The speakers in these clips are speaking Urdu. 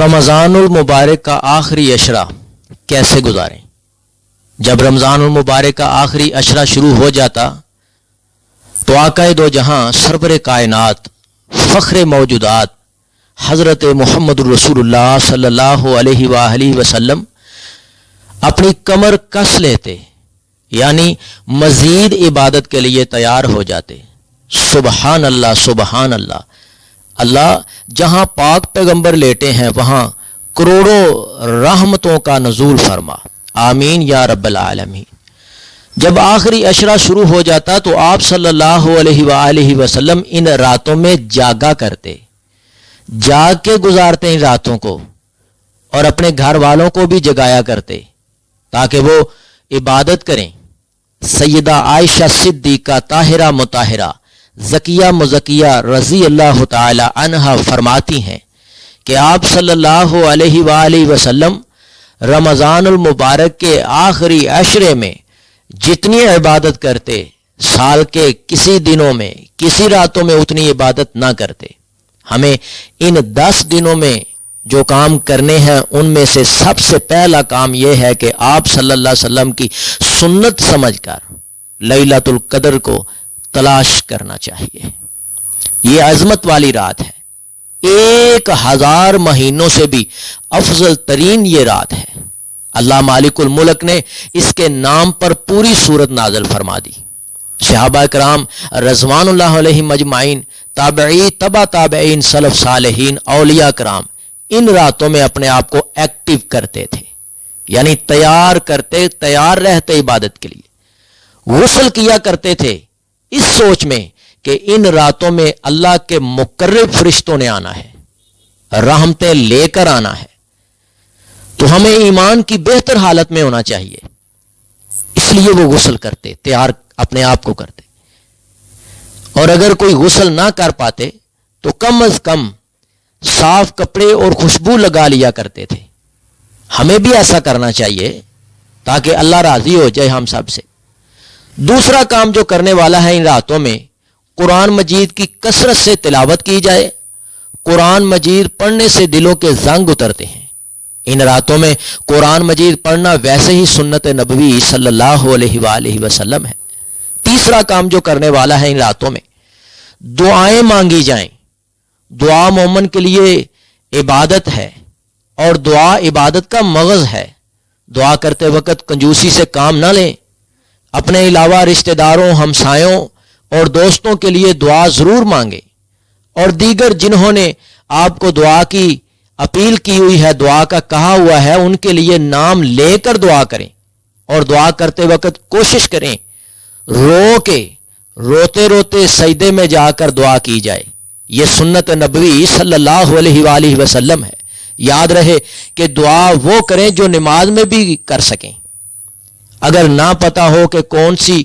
رمضان المبارک کا آخری عشرہ کیسے گزاریں؟ جب رمضان المبارک کا آخری عشرہ شروع ہو جاتا تو آقا دو جہاں سرور کائنات فخر موجودات حضرت محمد رسول اللہ صلی اللہ علیہ وآلہ وسلم اپنی کمر کس لیتے، یعنی مزید عبادت کے لیے تیار ہو جاتے۔ سبحان اللہ سبحان اللہ، اللہ جہاں پاک پیغمبر لیٹے ہیں وہاں کروڑوں رحمتوں کا نزول فرما، آمین یا رب العالمین۔ جب آخری عشرہ شروع ہو جاتا تو آپ صلی اللہ علیہ وآلہ وسلم ان راتوں میں جاگا کرتے، جاگ کے گزارتے ان راتوں کو، اور اپنے گھر والوں کو بھی جگایا کرتے تاکہ وہ عبادت کریں۔ سیدہ عائشہ صدیقہ طاہرہ مطہرہ زکیہ مزکیہ رضی اللہ تعالی عنہا فرماتی ہیں کہ آپ صلی اللہ علیہ وآلہ وسلم رمضان المبارک کے آخری عشرے میں جتنی عبادت کرتے، سال کے کسی دنوں میں کسی راتوں میں اتنی عبادت نہ کرتے۔ ہمیں ان 10 دنوں میں جو کام کرنے ہیں ان میں سے سب سے پہلا کام یہ ہے کہ آپ صلی اللہ علیہ وسلم کی سنت سمجھ کر لیلۃ القدر کو تلاش کرنا چاہیے۔ یہ عظمت والی رات ہے، 1000 مہینوں سے بھی افضل ترین یہ رات ہے۔ اللہ مالک الملک نے اس کے نام پر پوری سورت نازل فرما دی۔ صحابہ کرام رضوان اللہ علیہم اجمعین، تابعی تبع تابعین، سلف صالحین، اولیاء کرام ان راتوں میں اپنے آپ کو ایکٹیو کرتے تھے، یعنی تیار کرتے، تیار رہتے عبادت کے لیے۔ غسل کیا کرتے تھے اس سوچ میں کہ ان راتوں میں اللہ کے مقرب فرشتوں نے آنا ہے، رحمتیں لے کر آنا ہے، تو ہمیں ایمان کی بہتر حالت میں ہونا چاہیے، اس لیے وہ غسل کرتے، تیار اپنے آپ کو کرتے۔ اور اگر کوئی غسل نہ کر پاتے تو کم از کم صاف کپڑے اور خوشبو لگا لیا کرتے تھے۔ ہمیں بھی ایسا کرنا چاہیے تاکہ اللہ راضی ہو جائے ہم سب سے۔ دوسرا کام جو کرنے والا ہے ان راتوں میں، قرآن مجید کی کثرت سے تلاوت کی جائے۔ قرآن مجید پڑھنے سے دلوں کے زنگ اترتے ہیں۔ ان راتوں میں قرآن مجید پڑھنا ویسے ہی سنت نبوی صلی اللہ علیہ وآلہ وسلم ہے۔ تیسرا کام جو کرنے والا ہے ان راتوں میں، دعائیں مانگی جائیں۔ دعا مومن کے لیے عبادت ہے، اور دعا عبادت کا مغز ہے۔ دعا کرتے وقت کنجوسی سے کام نہ لیں۔ اپنے علاوہ رشتہ داروں، ہمسایوں اور دوستوں کے لیے دعا ضرور مانگیں، اور دیگر جنہوں نے آپ کو دعا کی اپیل کی ہوئی ہے، دعا کا کہا ہوا ہے، ان کے لیے نام لے کر دعا کریں۔ اور دعا کرتے وقت کوشش کریں روتے روتے سجدے میں جا کر دعا کی جائے۔ یہ سنت نبوی صلی اللہ علیہ وآلہ وسلم ہے۔ یاد رہے کہ دعا وہ کریں جو نماز میں بھی کر سکیں۔ اگر نہ پتا ہو کہ کون سی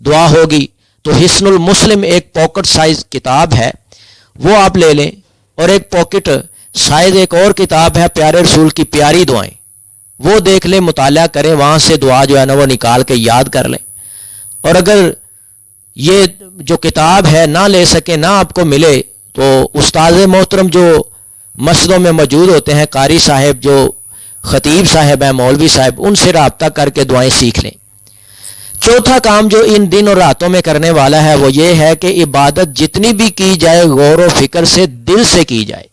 دعا ہوگی تو حسن المسلم ایک پاکٹ سائز کتاب ہے، وہ آپ لے لیں، اور ایک پاکٹ سائز ایک اور کتاب ہے پیارے رسول کی پیاری دعائیں، وہ دیکھ لیں، مطالعہ کریں، وہاں سے دعا جو ہے نا وہ نکال کے یاد کر لیں۔ اور اگر یہ جو کتاب ہے نہ لے سکیں، نہ آپ کو ملے، تو استاد محترم جو مسجدوں میں موجود ہوتے ہیں، قاری صاحب جو خطیب صاحب ہیں، مولوی صاحب، ان سے رابطہ کر کے دعائیں سیکھ لیں۔ چوتھا کام جو ان دن اور راتوں میں کرنے والا ہے وہ یہ ہے کہ عبادت جتنی بھی کی جائے غور و فکر سے، دل سے کی جائے۔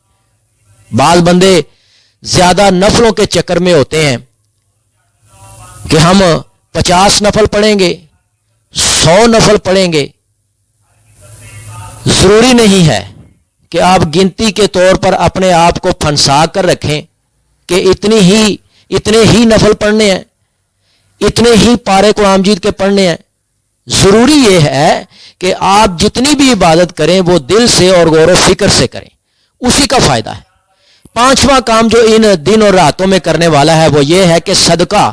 بعض بندے زیادہ نفلوں کے چکر میں ہوتے ہیں کہ ہم 50 نفل پڑھیں گے، 100 نفل پڑھیں گے۔ ضروری نہیں ہے کہ آپ گنتی کے طور پر اپنے آپ کو پھنسا کر رکھیں کہ اتنے ہی نفل پڑھنے ہیں، اتنے ہی پارے قرآن مجید کے پڑھنے ہیں۔ ضروری یہ ہے کہ آپ جتنی بھی عبادت کریں وہ دل سے اور غور و فکر سے کریں، اسی کا فائدہ ہے۔ پانچواں کام جو ان دن اور راتوں میں کرنے والا ہے وہ یہ ہے کہ صدقہ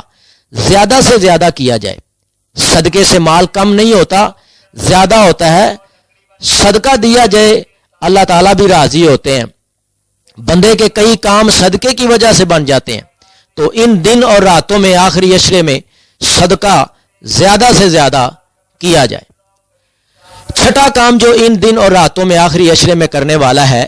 زیادہ سے زیادہ کیا جائے۔ صدقے سے مال کم نہیں ہوتا، زیادہ ہوتا ہے۔ صدقہ دیا جائے، اللہ تعالیٰ بھی راضی ہوتے ہیں۔ بندے کے کئی کام صدقے کی وجہ سے بن جاتے ہیں۔ تو ان دن اور راتوں میں آخری عشرے میں صدقہ زیادہ سے زیادہ کیا جائے۔ چھٹا کام جو ان دن اور راتوں میں آخری عشرے میں کرنے والا ہے